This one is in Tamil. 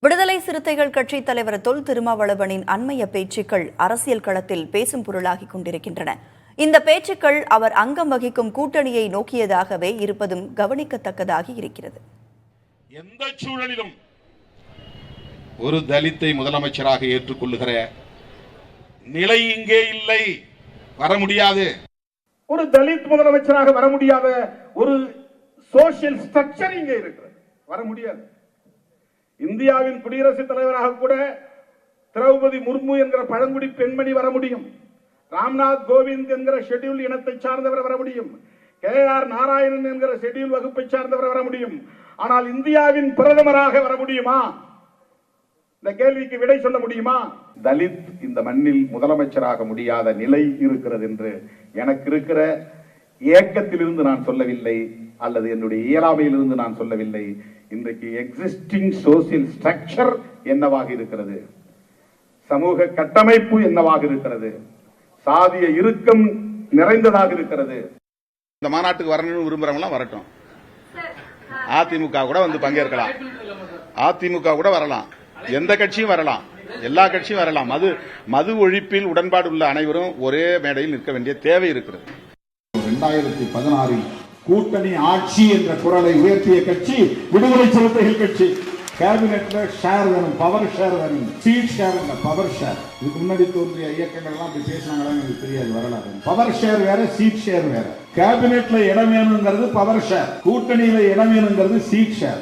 விடுதலை சிறுத்தைகள் கட்சித் தலைவர் தொல் திருமாவளவனின் அண்மைய பேச்சுக்கள் அரசியல் களத்தில் பேசும் பொருளாகிக் கொண்டிருக்கின்றன. இந்த பேச்சுக்கள் அவர் அங்கம் வகிக்கும் கூட்டணியை நோக்கியதாகவே இருப்பதும் கவனிக்கத்தக்கதாகி இருக்கிறது. எந்த சூழலிலும் ஒரு தலித்தை முதலமைச்சராக ஏற்றுக்கொள்ளுகிற நிலை இங்கே இல்லை, வர முடியாது. ஒரு தலித் முதலமைச்சராக வர முடியாத ஒரு சோசியல் ஸ்ட்ரக்சர் இங்கே இருக்கிறது, வர முடியாது. இந்தியாவின் குடியரசுத் தலைவராக கூட திரௌபதி முர்மு என்கிற பழங்குடி பெண்மணி வர முடியும். ராம்நாத் கோவிந்த் என்கிற ஷெட்யூல் இனத்தை சார்ந்தவர் வர முடியும். KR நாராயணன் என்கிற ஷெட்யூல் வகுப்பை சார்ந்தவர் வர முடியும். ஆனால் இந்தியாவின் பிரதமராக வர முடியுமா? இந்த கேள்விக்கு விடை சொல்ல முடியுமா? தலித் இந்த மண்ணில் முதலமைச்சராக முடியாத நிலை இருக்கிறது என்று எனக்கு இருக்கிற ஏக்கத்திலிருந்து நான் சொல்லவில்லை, அல்லது என்னுடைய இயலாமையிலிருந்து நான் சொல்லவில்லை. இன்றைக்கு எக்ஸிஸ்டிங் சோசியல் ஸ்ட்ரக்சர் என்னவாக இருக்கிறது, சமூக கட்டமைப்பு என்னவாக இருக்கிறது, சாதிய இறுக்கம் நிறைந்ததாக இருக்கிறது. இந்த மாநாட்டுக்கு வரணும்னு விரும்புறவங்க வரட்டும். அதிமுக கூட வந்து பங்கேற்கலாம், அதிமுக கூட வரலாம், எந்த கட்சியும் வரலாம், எல்லா கட்சியும் வரலாம். மது ஒழிப்பில் உடன்பாடு உள்ள அனைவரும் ஒரே மேடையில் நிற்க வேண்டிய தேவை இருக்கிறது. 2016 கூட்டணி ஆட்சி என்ற குரலை உயர்த்திய கட்சி விடுதலை சிறுத்தைகள் கட்சி. கேபினெட்ல ஷேர் வேணும், பவர் ஷேர் வேணும், சீட் ஷேர் இல்ல, பவர் ஷேர். இதுக்கு முன்னாடி தோன்றிய இயக்கங்கள் எல்லாம் அப்படி பேசினாங்களான்னு எனக்கு தெரியாது, வரலாறு. பவர் ஷேர் வேற, சீட் ஷேர் வேற. கேபினெட்ல இடம் வேணுங்கிறது பவர் ஷேர், கூட்டணியில இடம் வேணுங்கிறது சீட் ஷேர்.